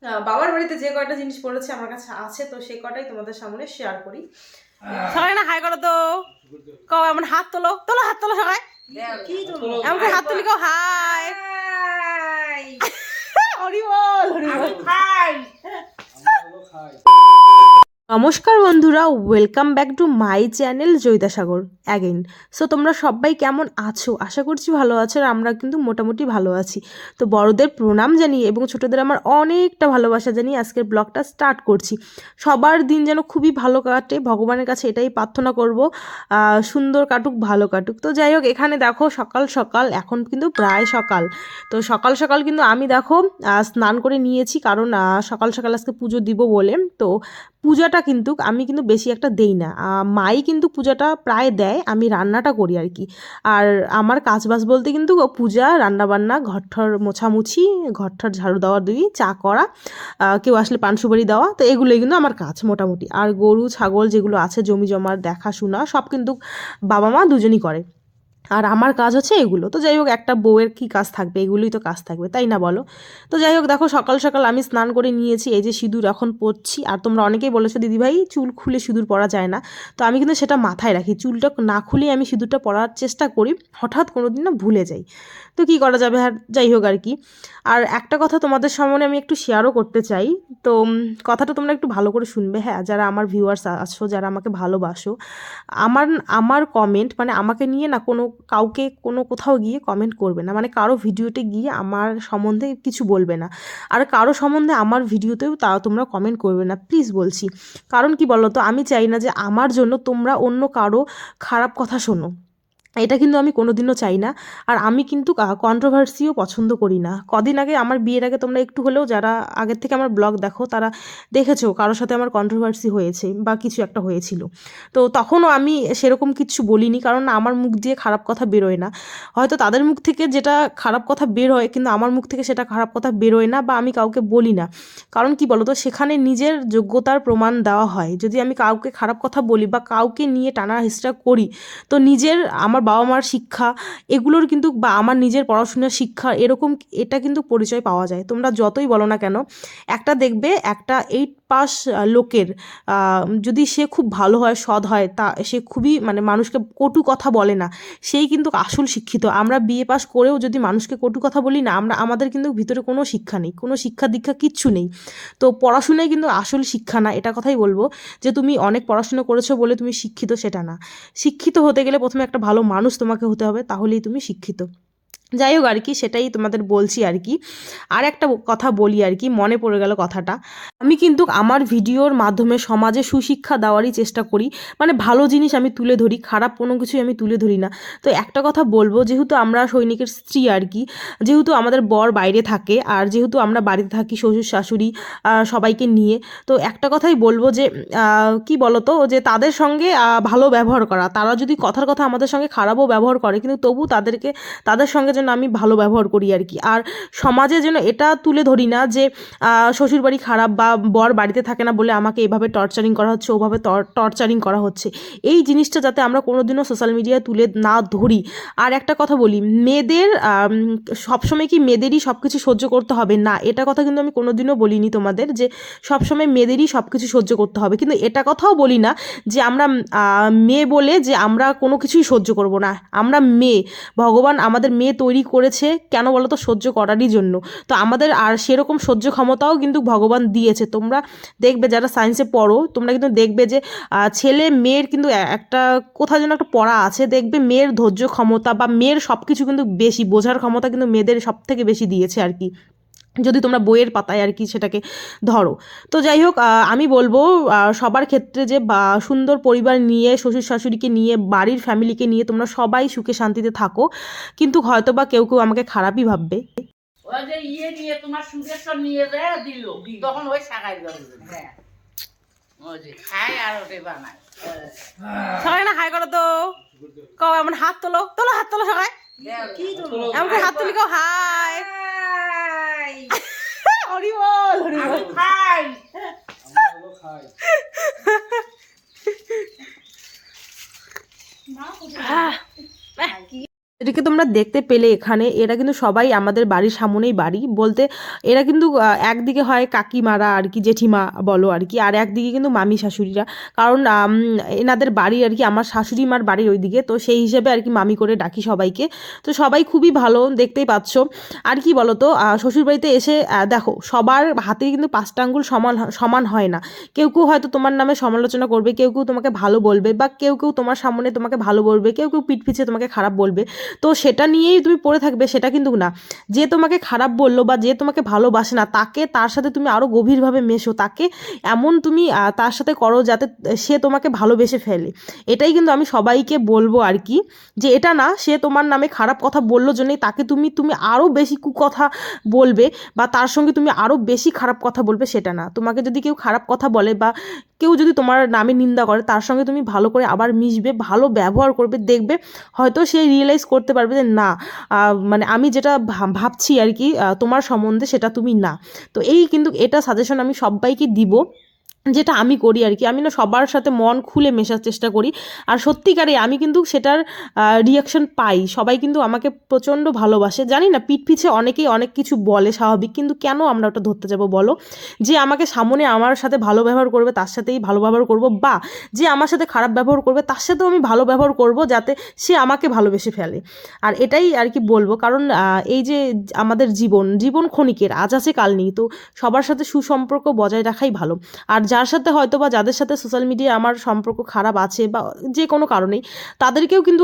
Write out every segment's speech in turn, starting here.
বাবার বাড়িতে যে কয়টা জিনিস পড়েছে আমার কাছে আছে, তো সেই কটাই তোমাদের সামনে শেয়ার করি। সবাই না হাই করো তো, কও এমন হাত তোলো, তোলো হাত তোলো সবাই, এমন হাত তুলি কও হাই। হরি বল হরি বল। নমস্কার বন্ধুরা, welcome back to my channel Joyitasagar again. So তোমরা সবাই কেমন আছো? আশা করছি ভালো আছো, আর আমরা কিন্তু মোটামুটি ভালো আছি। তো বড়দের প্রণাম জানিয়ে এবং ছোটদের আমার অনেকটা ভালোবাসা জানিয়ে আজকের ব্লগটা স্টার্ট করছি। সবার দিন যেন খুবই ভালো কাটে, ভগবানের কাছে এটাই প্রার্থনা করব, সুন্দর কাটুক, ভালো কাটুক। তো যাই হোক, এখানে দেখো সকাল সকাল, এখন কিন্তু প্রায় সকাল। তো সকাল সকাল কিন্তু আমি দেখো স্নান করে নিয়েছি, কারণ সকাল সকাল আজকে পুজো দিব বলে। তো পূজাটা কিন্তু আমি কিন্তু বেশি একটা দেই না, মাই কিন্তু পূজাটা প্রায় দেয়, আমি রান্নাটা করি আর কি। আর আমার কাজবাজ বলতে কিন্তু পূজা, রান্নাবান্না, ঘরঠর মোছামুছি, ঘরঠর ঝাড়ু দেওয়া, দুই চা করা, কেউ আসলে পান সুপারি দেওয়া, তো এগুলোই কিন্তু আমার কাজ মোটামুটি। আর গরু ছাগল যেগুলো আছে জমি জমার দেখাশোনা সব কিন্তু বাবা মা দুজনই করে, আর আমার কাজ হচ্ছে এগুলো। তো যাই হোক, একটা বউয়ের কি কাজ থাকবে, এগুলোই তো কাজ থাকবে, তাই না বলো? তো যাই হোক, দেখো সকাল সকাল আমি স্নান করে নিয়েছি, এই যে সিঁদুর এখন পরছি। আর তোমরা অনেকেই বলেছো দিদিভাই চুল খুলে সিঁদুর পরা যায় না, তো আমি কিন্তু সেটা মাথায় রাখি, চুলটা না খুলেই আমি সিঁদুরটা পরার চেষ্টা করি, হঠাৎ কোনো দিন না ভুলে যাই। তো কি করা যাবে, আর যাই হোক আর কি। আর একটা কথা তোমাদের সামনে আমি একটু শেয়ারও করতে চাই। তো কথাটা তোমরা একটু ভালো করে শুনবে, হ্যাঁ, যারা আমার ভিউয়ার্স আছো, যারা আমাকে ভালোবাসো। আমার আমার কমেন্ট মানে আমাকে নিয়ে না কাউকে কোথাও গিয়ে কমেন্ট করবে না, মানে কারো ভিডিওতে গিয়ে আমার সম্বন্ধে কিছু বলবে না, আর কারো সম্বন্ধে আমার ভিডিওতেও তোমরা কমেন্ট করবে না, প্লিজ বলছি। কারণ কি বলো তো, আমি চাই না যে আমার জন্য তোমরা অন্য কারো খারাপ কথা শোনো, এটা কিন্তু আমি কোনোদিনও চাই না। আর আমি কিন্তু কন্ট্রোভার্সিও পছন্দ করি না। কদিন আগে আমার বিয়ের আগে তোমরা একটু হলেও যারা আগের থেকে আমার ব্লগ দেখো তারা দেখেছো কারোর সাথে আমার কন্ট্রোভার্সি হয়েছে বা কিছু একটা হয়েছিল। তো তখনও আমি সেরকম কিছু বলিনি, কারণ আমার মুখ দিয়ে খারাপ কথা বেরোয় না। হয়তো তাদের মুখ থেকে যেটা খারাপ কথা বের হয়, কিন্তু আমার মুখ থেকে সেটা খারাপ কথা বেরোয় না, বা আমি কাউকে বলি না। কারণ কি বলো তো, সেখানে নিজের যোগ্যতার প্রমাণ দেওয়া হয়। যদি আমি কাউকে খারাপ কথা বলি বা কাউকে নিয়ে টানা হেঁচড়া করি, তো নিজের, আমার বাবা মার শিক্ষা, এগুলোর কিন্তু, বা আমার নিজের পড়াশোনার শিক্ষা, এরকম এটা কিন্তু পরিচয় পাওয়া যায়। তোমরা যতই বলো না কেন, একটা দেখবে একটা 8 পাস লোকের যদি সে খুব ভালো হয়, সৎ হয়, তা সে খুবই মানে মানুষকে কটু কথা বলে না, সেই কিন্তু আসল শিক্ষিত। আমরা বিএ পাস করেও যদি মানুষকে কটু কথা বলি না, আমাদের কিন্তু ভিতরে কোনো শিক্ষা নেই, কোনো শিক্ষা দীক্ষা কিচ্ছু নেই। তো পড়াশোনায় কিন্তু আসল শিক্ষা না, এটা কথাই বলবো। যে তুমি অনেক পড়াশোনা করেছো বলে তুমি শিক্ষিত, সেটা না। শিক্ষিত হতে গেলে প্রথমে একটা ভালো মানুষ তোমাকে হতে হবে, তাহলেই তুমি শিক্ষিত। যাই হোক আর কি, সেটাই তোমাদের বলছি আর কি। আর একটা কথা বলি আর কি, মনে পড়ে গেল কথাটা। আমি কিন্তু আমার ভিডিওর মাধ্যমে সমাজে সুশিক্ষা দেওয়ারই চেষ্টা করি, মানে ভালো জিনিস আমি তুলে ধরি, খারাপ কোনো কিছুই আমি তুলে ধরি না। তো একটা কথা বলবো, যেহেতু আমরা সৈনিকের স্ত্রী আর কি, যেহেতু আমাদের বর বাইরে থাকে, আর যেহেতু আমরা বাড়িতে থাকি শ্বশুর শাশুড়ি সবাইকে নিয়ে, তো একটা কথাই বলবো যে কি বলতো, যে তাদের সঙ্গে ভালো ব্যবহার করা। তারা যদি কথার কথা আমাদের সঙ্গে খারাপও ব্যবহার করে, কিন্তু তবু তাদের সঙ্গে যেন আমি ভালো ব্যবহার করি আর কি। আর সমাজে যেন এটা তুলে ধরি না যে শ্বশুরবাড়ি খারাপ বা বর বাড়িতে থাকে না বলে আমাকে এভাবে টর্চারিং করা হচ্ছে, ওভাবে টর্চারিং করা হচ্ছে, এই জিনিসটা যাতে আমরা কোনোদিনও সোশ্যাল মিডিয়ায় তুলে না ধরি। আর একটা কথা বলি, মেয়েদের সবসময় কি মেয়েদেরই সব কিছু সহ্য করতে হবে না, এটা কথা কিন্তু আমি কোনোদিনও বলিনি তোমাদের যে সবসময় মেয়েদেরই সব কিছু সহ্য করতে হবে, কিন্তু এটা কথাও বলি না যে আমরা মেয়ে বলে যে আমরা কোনো কিছুই সহ্য করব না। আমরা মেয়ে, ভগবান আমাদের মেয়ে তৈরি করেছে কেন বলো তো, সহ্য করারই জন্য। তো আমাদের আর সেরকম সহ্য ক্ষমতাও কিন্তু ভগবান দিয়েছে। তোমরা দেখবে যারা সায়েন্সে পড়ো, তোমরা কিন্তু দেখবে যে ছেলে মেয়ের কিন্তু একটা কোথাও যেন একটা পড়া আছে, দেখবে মেয়ের ধৈর্য ক্ষমতা বা মেয়ের সব কিছু কিন্তু বেশি বোঝার ক্ষমতা কিন্তু মেয়েদের সব থেকে বেশি দিয়েছে আর কি, যদি তোমরা বইয়ের পাতায় আর কি সেটাকে ধরো। তো যাই হোক, আমি বলবো সবার ক্ষেত্রে যে সুন্দর পরিবার নিয়ে, শ্বশুর শাশুড়িকে নিয়ে, বাড়ির ফ্যামিলিকে নিয়ে তোমরা সবাই সুখে শান্তিতে থাকো, কিন্তু হয়তো বা কেউ কেউ আমাকে খারাপই ভাববে। ওই যে ইয়ে নিয়ে তোমার সুরেশ্বর নিয়ে যায় দিল, তখন ওই শাখায় যাবে। হ্যাঁ, ওই যে খায় আর ওটাই বানায়। সবাই না হাই করো তো, কও এমন হাত তোলো, তোলো হাত তোলো সবাই, এমন হাত তুলি কও হাই। হরি বল হরি বল। খাই কি এটাকে তোমরা দেখতে পেলে এখানে এরা কিন্তু সবাই আমাদের বাড়ির সামনেই বাড়ি বলতে এরা কিন্তু একদিকে হয় কাকিমারা আর কি জেঠিমা বলো আর কি আর একদিকে কিন্তু মামি শাশুড়িরা কারণ এনাদের বাড়ি আর কি আমার শাশুড়ি মার বাড়ির ওইদিকে তো সেই হিসেবে আর কি মামি করে ডাকি সবাইকে তো সবাই খুবই ভালো দেখতেই পাচ্ছ আর কি বলো তো শ্বশুরবাড়িতে এসে দেখো সবার হাতে কিন্তু 5টা আঙ্গুল সমান সমান হয় না কেউ কেউ হয়তো তোমার নামে সমালোচনা করবে কেউ কেউ তোমাকে ভালো বলবে বা কেউ কেউ তোমার সামনে তোমাকে ভালো বলবে কেউ কেউ পিঠ পিছিয়ে তোমাকে খারাপ বলবে তো সেটা নিয়েই তুমি পড়ে থাকবে সেটা কিন্তু না যে তোমাকে খারাপ বললো বা যে তোমাকে ভালোবাসে না তাকে তার সাথে তুমি আরও গভীরভাবে মেশো তাকে এমন তুমি তার সাথে করো যাতে সে তোমাকে ভালোবেসে ফেলে এটাই কিন্তু আমি সবাইকে বলবো আর কি যে এটা না সে তোমার নামে খারাপ কথা বললো জন্যই তাকে তুমি তুমি আরও বেশি কুকথা বলবে বা তার সঙ্গে তুমি আরও বেশি খারাপ কথা বলবে সেটা না তোমাকে যদি কেউ খারাপ কথা বলে বা কেউ যদি তোমার নামে নিন্দা করে তার সঙ্গে তুমি ভালো করে আবার মিশবে ভালো ব্যবহার করবে দেখবে হয়তো সে রিয়েলাইজ করতে পারবে যে না মানে আমি যেটা ভাবছি আর কি তোমার সম্বন্ধে সেটা তুমি না তো এই কিন্তু এটা সাজেশন আমি সবাইকে দিব যেটা আমি করি আর কি আমি না সবার সাথে মন খুলে মেশার চেষ্টা করি আর সত্যিকারে আমি কিন্তু সেটার রিয়াকশন পাই সবাই কিন্তু আমাকে প্রচণ্ড ভালোবাসে জানি না পিঠ পিছে অনেকেই অনেক কিছু বলে স্বাভাবিক কিন্তু কেন আমরা ওটা ধরতে যাব বলো যে আমাকে সামনে আমার সাথে ভালো ব্যবহার করবে তার সাথেই ভালো ব্যবহার করব বা যে আমার সাথে খারাপ ব্যবহার করবে তার সাথেও আমি ভালো ব্যবহার করব যাতে সে আমাকে ভালোবেসে ফেলে আর এটাই আর কি বলবো কারণ এই যে আমাদের জীবন ক্ষণিকের আজ আছে কাল নেই তো সবার সাথে সুসম্পর্ক বজায় রাখাই ভালো আর যার সাথে হয়তো বা যাদের সাথে সোশ্যাল মিডিয়ায় আমার সম্পর্ক খারাপ আছে বা যে কোনো কারণেই তাদেরকেও কিন্তু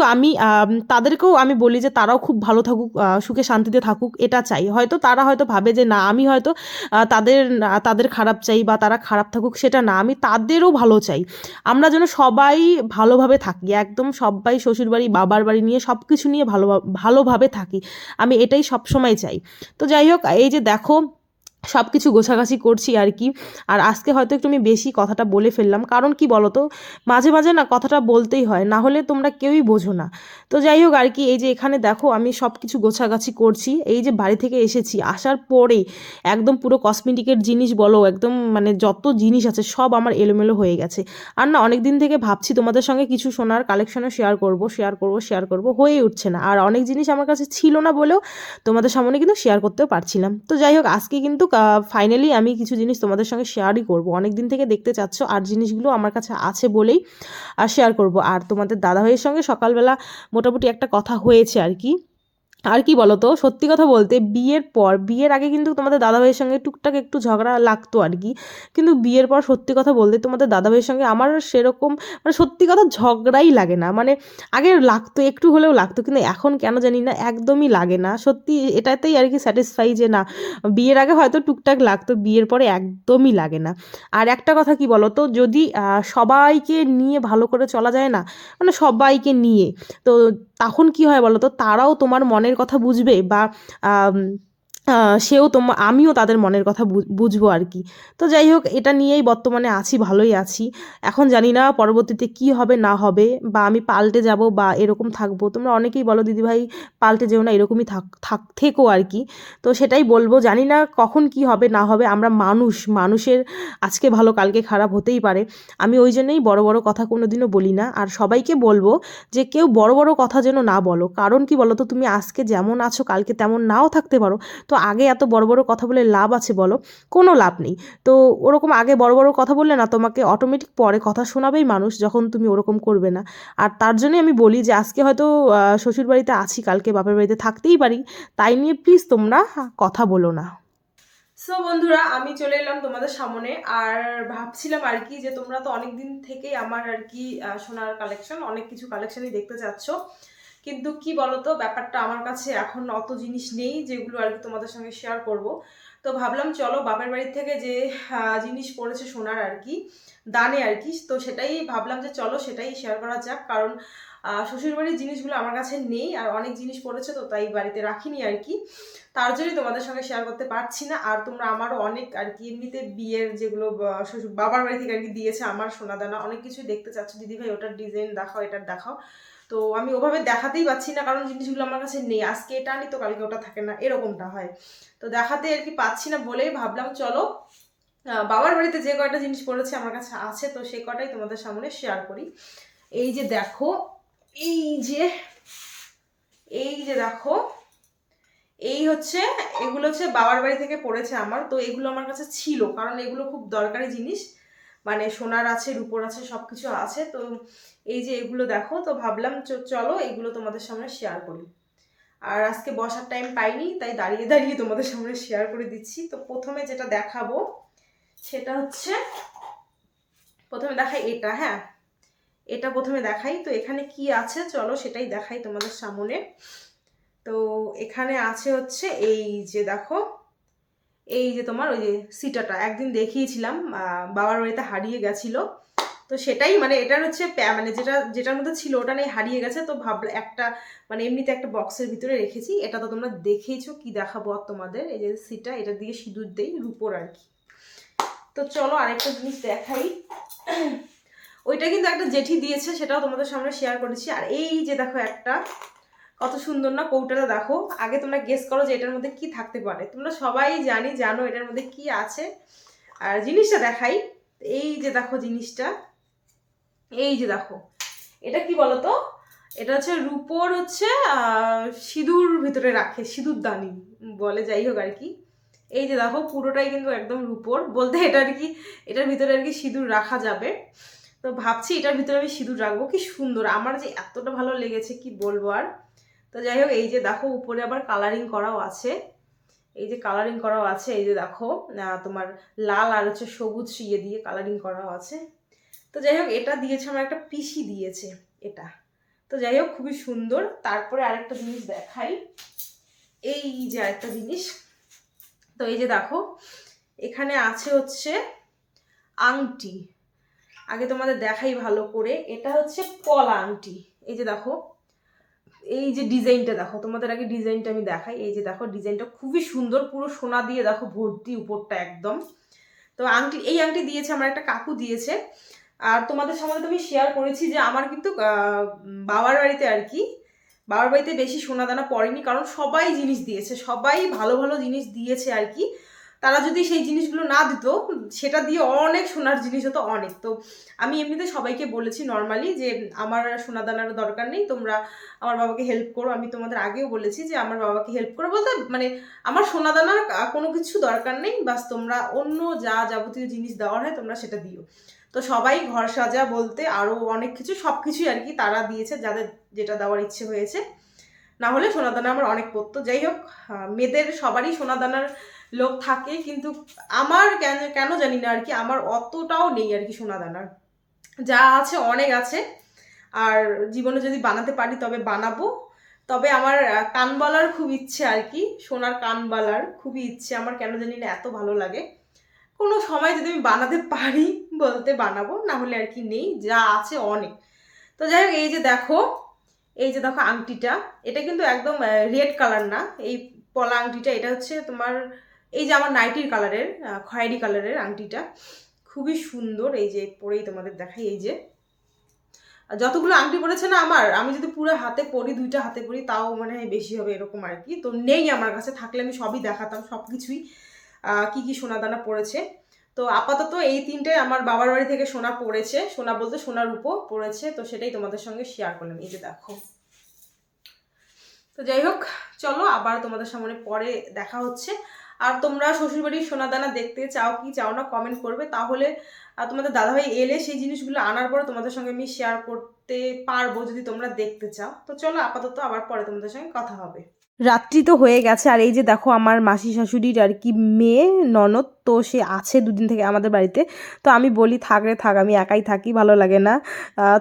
তাদেরকেও আমি বলি যে তারাও খুব ভালো থাকুক সুখে শান্তিতে থাকুক এটা চাই হয়তো তারা হয়তো ভাবে যে না আমি হয়তো তাদের খারাপ চাই বা তারা খারাপ থাকুক সেটা না আমি তাদেরও ভালো চাই আমরা যেন সবাই ভালোভাবে থাকি একদম সবাই শ্বশুরবাড়ি বাবার বাড়ি নিয়ে সব কিছু নিয়ে ভালোভাবে থাকি আমি এটাই সবসময় চাই তো যাই হোক এই যে দেখো সব কিছু গোছাগাছি করছি আর কি আর আজকে হয়তো একটু আমি বেশি কথাটা বলে ফেললাম কারণ কি বলো তো মাঝে মাঝে না কথাটা বলতেই হয় না হলে তোমরা কেউই বোঝো না তো যাই হোক আর কি এই যে এখানে দেখো আমি সব কিছু গোছাগাছি করছি এই যে বাড়ি থেকে এসেছি আসার পরেই একদম পুরো কসমেটিকের জিনিস বলো একদম মানে যত জিনিস আছে সব আমার এলোমেলো হয়ে গেছে আর না অনেক দিন থেকে ভাবছি তোমাদের সঙ্গে কিছু সোনার কালেকশনও শেয়ার করব হয়ে উঠছে না আর অনেক জিনিস আমার কাছে ছিল না বলেও তোমাদের সামনে কিন্তু শেয়ার করতেও পারছিলাম তো যাই হোক আজকে কিন্তু ফাইনালি আমি কিছু জিনিস তোমাদের সঙ্গে শেয়ারই করব অনেক দিন থেকে দেখতে চাচ্ছ আর জিনিসগুলো আমার কাছে আছে বলেই শেয়ার করব আর তোমাদের দাদাভাইয়ের সঙ্গে সকালবেলা মোটামুটি একটা কথা হয়েছে আর কি আর কি বলতো সত্যি কথা বলতে বিয়ের আগে কিন্তু তোমাদের দাদাভাইয়ের সঙ্গে টুকটাক একটু ঝগড়া লাগতো আর কি কিন্তু বিয়ের পর সত্যি কথা বলতে তোমাদের দাদাভাইয়ের সঙ্গে আমার সেরকম মানে সত্যি কথা ঝগড়াই লাগে না মানে আগে লাগতো একটু হলেও লাগতো কিন্তু এখন কেন জানি না একদমই লাগে না সত্যি এটাতেই আর কি স্যাটিসফাই যে না বিয়ের আগে হয়তো টুকটাক লাগতো বিয়ের পরে একদমই লাগে না আর একটা কথা কি বলতো যদি সবাইকে নিয়ে ভালো করে চলা যায় না মানে সবাইকে নিয়ে তো তখন কি হয় বলো তো তারাও তোমার মনের কথা বুঝবে বা আম, আমিও তাদের মনের কথা বুঝবো আর কি তো যাই হোক এটা নিয়েই বর্তমানে আছি ভালোই আছি এখন জানি না পরবর্তীতে কি হবে না হবে বা আমি পাল্টে যাব বা এরকম থাকবো তোমরা অনেকেই বলো দিদিভাই পাল্টে যেও না এরকমই থেকো আর কি তো সেটাই বলবো জানি না কখন কি হবে না হবে আমরা মানুষের আজকে ভালো কালকে খারাপ হতেই পারে আমি ওই জন্যই বড় বড় কথা কোনোদিনও বলি না আর সবাইকে বলবো যে কেউ বড় বড় কথা যেন না বলো কারণ কি বলো তো তুমি আজকে যেমন আছো কালকে তেমন নাও থাকতে পারো তো আগে এত বড় বড় কথা বলে লাভ আছে বলো কোনো লাভ নেই তো ওরকম আগে বড় বড় কথা বললে না তোমাকে অটোমেটিক পরে কথা শোনাবেই মানুষ যখন তুমি ওরকম করবে না আর তার জন্যই আমি বলি যে আজকে হয়তো শ্বশুর বাড়িতে আছি কালকে বাপের বাড়িতে থাকতেই পারি তাই নিয়ে প্লিজ তোমরা কথা বলো না সো বন্ধুরা আমি চলে এলাম তোমাদের সামনে আর ভাবছিলাম আর কি যে তোমরা তো অনেক দিন থেকেই আমার আর কি সোনার কালেকশন অনেক কিছু কালেকশনই দেখতে চাচ্ছ কিন্তু কি বলতো ব্যাপারটা আমার কাছে এখন অত জিনিস নেই যেগুলো আর কি তোমাদের সঙ্গে শেয়ার করব তো ভাবলাম চলো বাপের বাড়ি থেকে যে জিনিস পড়েছে সোনার আর কি দানে আর কি তো সেটাই ভাবলাম যে চলো সেটাই শেয়ার করা যাক কারণ শ্বশুরবাড়ির জিনিসগুলো আমার কাছে নেই আর অনেক জিনিস পড়েছে তো তাই বাড়িতে রাখিনি আর কি তার জন্যই তোমাদের সঙ্গে শেয়ার করতে পারছি না আর তোমরা আমারও অনেক আর কি এমনিতে বিয়ের যেগুলো শ্বশুর বাবার বাড়ি থেকে আর কি দিয়েছে আমার সোনাদানা অনেক কিছুই দেখতে চাচ্ছ দিদিভাই ওটার ডিজাইন দেখাও এটার দেখাও তো আমি ওভাবে দেখাতেই পাচ্ছি না কারণ জিনিসগুলো আমার কাছে নেই আজকে এটা আনি তো কালকে ওটা থাকে না এরকমটা হয় তো দেখাতে আর কি পাচ্ছি না বলেই ভাবলাম চলো বাবার বাড়িতে যে কয়টা জিনিস পড়েছে আমার কাছে আছে তো সেই কটাই তোমাদের সামনে শেয়ার করি এই যে দেখো এই যে এই যে দেখো, এই হচ্ছে, এগুলো হচ্ছে বাবার বাড়ি থেকে পড়েছে আমার, তো এগুলো আমার কাছে ছিল কারণ এগুলো খুব দরকারি জিনিস, মানে সোনার আছে, রূপোর আছে, সবকিছু আছে। তো এই যে এগুলো দেখো, তো ভাবলাম চলো এগুলো তোমাদের সামনে শেয়ার করি। আর আজকে বসার টাইম পাইনি, তাই দাঁড়িয়ে দাঁড়িয়ে তোমাদের সামনে শেয়ার করে দিচ্ছি। তো প্রথমে যেটা দেখাবো সেটা হচ্ছে, প্রথমে দেখাই এটা, হ্যাঁ এটা প্রথমে দেখাই। তো এখানে কি আছে চলো সেটাই দেখাই তোমাদের সামনে। তো এখানে আছে হচ্ছে এই যে দেখো, এই যে তোমার ওই যে সিটাটা একদিন দেখিয়েছিলাম, বাবার বাড়িতে হারিয়ে গেছিল, তো সেটাই মানে এটার হচ্ছে মানে যেটার মধ্যে ছিল ওটা নেই, হারিয়ে গেছে। তো ভাবলাম একটা মানে এমনিতে একটা বক্সের ভিতরে রেখেছি। এটা তো তোমরা দেখেইছো, কি দেখাবো আর তোমাদের। এই যে সিটা, এটার দিকে সিঁদুর দেই, রূপোর আর কি। তো চলো আরেকটা জিনিস দেখাই। ওইটা কিন্তু একটা জেঠি দিয়েছে, সেটাও তোমাদের সামনে শেয়ার করেছি। আর এই যে দেখো একটা, কত সুন্দর না কৌটাটা, দেখো। আগে তোমরা গেস করো যে এটার মধ্যে কি থাকতে পারে। তোমরা সবাই জানো এটার মধ্যে কি আছে। আর জিনিসটা দেখাই, এই যে দেখো জিনিসটা, এই যে দেখো, এটা কি বলতো, এটা হচ্ছে রূপোর হচ্ছে সিঁদুর ভিতরে রাখে, সিঁদুর দানি বলে, যাই হোক আর কি। এই যে দেখো পুরোটাই কিন্তু একদম রূপোর, বলতে এটা আর কি, এটার ভিতরে আর কি সিঁদুর রাখা যাবে। তো ভাবছি এটার ভিতরে আমি সিঁদুর রাখবো। কি সুন্দর, আমার যে এতটা ভালো লেগেছে কি বলবো আর। তো যাই হোক, এই যে দেখো উপরে আবার কালারিং করাও আছে, এই যে কালারিং করাও আছে, এই যে দেখো তোমার লাল আর হচ্ছে সবুজ ইয়ে দিয়ে কালারিং করাও আছে। তো যাই হোক, এটা দিয়েছে আমার একটা পিসি দিয়েছে এটা। তো যাই হোক খুবই সুন্দর। তারপরে আরেকটা জিনিস দেখাই, এই যে আরেকটা জিনিস। তো এই যে দেখো, এখানে আছে হচ্ছে আংটি। আগে তোমাদের দেখাই ভালো করে, এটা হচ্ছে পলা আংটি। এই যে দেখো, এই যে ডিজাইনটা দেখো, তোমাদের আগে ডিজাইনটা আমি দেখাই। এই যে দেখো ডিজাইনটা খুবই সুন্দর, পুরো সোনা দিয়ে দেখো ভর্তি উপরটা একদম। তো আংটি, এই আংটি দিয়েছে আমার একটা কাকু দিয়েছে। আর তোমাদের সামনে তো আমি শেয়ার করেছি যে আমার কিন্তু বাবার বাড়িতে আর কি, বাবার বাড়িতে বেশি সোনা দানা পড়েনি, কারণ সবাই জিনিস দিয়েছে, সবাই ভালো ভালো জিনিস দিয়েছে আর কি। তারা যদি সেই জিনিসগুলো না দিত, সেটা দিয়ে অনেক সোনার জিনিস হতো অনেক। তো আমি এমনিতে সবাইকে বলেছি নর্মালি যে আমার সোনা দানার দরকার নেই, তোমরা আমার বাবাকে হেল্প করো। আমি তোমাদের আগেও বলেছি যে আমার বাবাকে হেল্প করো, বলতে মানে আমার সোনা দানার কোনো কিছু দরকার নেই, বাস তোমরা অন্য যা যাবতীয় জিনিস দেওয়ার হয় তোমরা সেটা দিও। তো সবাই ঘর সাজা বলতে আরও অনেক কিছু, সব কিছুই আর কি তারা দিয়েছে, যাদের যেটা দেওয়ার ইচ্ছে হয়েছে। না হলে সোনাদানা আমার অনেক পড়তো। যাই হোক, মেয়েদের সবারই সোনাদানার লোক থাকে, কিন্তু আমার কেন জানি না আর কি, আমার অতটাও নেই আর কি সোনাদানার। যা আছে অনেক আছে, আর জীবনে যদি বানাতে পারি তবে বানাবো। তবে আমার কানবালার খুব ইচ্ছে আর কি, সোনার কানবালার খুবই ইচ্ছে আমার, কেন জানি না এত ভালো লাগে। কোনো সময় যদি আমি বানাতে পারি বলতে বানাবো, না হলে আর কি নেই, যা আছে অনেক। তো যাই হোক, এই যে দেখো, এই যে দেখো আংটিটা, এটা কিন্তু একদম রেড কালার না, এই পলা আংটিটা, এটা হচ্ছে তোমার এই যে আমার নাইটির কালারের, খয়েরি কালারের আংটিটা, খুবই সুন্দর। এই যে পরেই তোমাদের দেখাই, এই যে যতগুলো আংটি পড়েছে না আমার, আমি যদি পুরো হাতে পরি, দুইটা হাতে পরি, তাও মনে হয় বেশি হবে এরকম আর কি। তো নেই আমার কাছে, থাকলে আমি সবই দেখাতাম, সব কিছুই কি কি সোনা দানা পড়েছে। তো আপাতত এই তিনটে আমার বাবার বাড়ি থেকে সোনা পড়েছে, সোনা বলতে সোনার উপর পড়েছে, তো সেটাই তোমাদের সঙ্গে শেয়ার করলাম। এই যে দেখো। তো যাই হোক, চলো আবার তোমাদের সামনে পরে দেখা হচ্ছে। আর তোমরা শ্বশুরবাড়ির সোনাদানা দেখতে চাও কি চাও না কমেন্ট করবে, তাহলে তোমাদের দাদাভাই এলে সেই জিনিসগুলো আনার পরে তোমাদের সঙ্গে আমি শেয়ার করতে পারবো, যদি তোমরা দেখতে চাও। তো চলো আপাতত আবার পরে তোমাদের সঙ্গে কথা হবে। রাত্রি তো হয়ে গেছে, আর এই যে দেখো আমার মাসি শাশুড়ির আর কি মেয়ে ননদ, তো সে আছে দুদিন থেকে আমাদের বাড়িতে। তো আমি বলি থাক রে থাক, আমি একাই থাকি, ভালো লাগে না,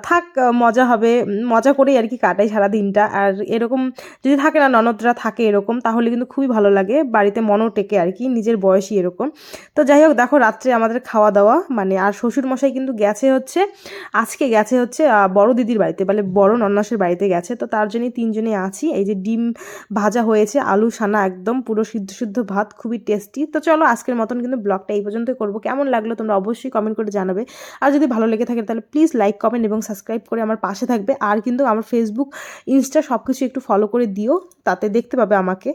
থাক, মজা হবে, মজা করেই আর কি কাটাই সারা দিনটা। আর এরকম যদি থাকে না, ননদরা থাকে এরকম, তাহলে কিন্তু খুবই ভালো লাগে, বাড়িতে মনও টেকে আর কি, নিজের বয়সী এরকম। তো যাই হোক দেখো, রাত্রে আমাদের খাওয়া দাওয়া মানে, আর শ্বশুর মশাই কিন্তু গেছে হচ্ছে, আজকে গেছে হচ্ছে বড় দিদির বাড়িতে, মানে বড় নন্নাসের বাড়িতে গেছে। তো তার জন্যই তিনজনে আছি। এই যে ডিম ভাজা হয়েছে, আলু সানা, একদম পুরো সিদ্ধ সিদ্ধ ভাত, খুবই টেস্টি। তো চলো আজকের মতন কিন্তু ব্লগটা এই পর্যন্ত করবো। কেমন লাগলো তোমরা অবশ্যই কমেন্ট করে জানাবে। আর যদি ভালো লেগে থাকে তাহলে প্লিজ লাইক, কমেন্ট এবং সাবস্ক্রাইব করে আমার পাশে থাকবে। আর কিন্তু আমার ফেসবুক, ইনস্টা সব কিছু একটু ফলো করে দিও, তাতে দেখতে পাবে আমাকে।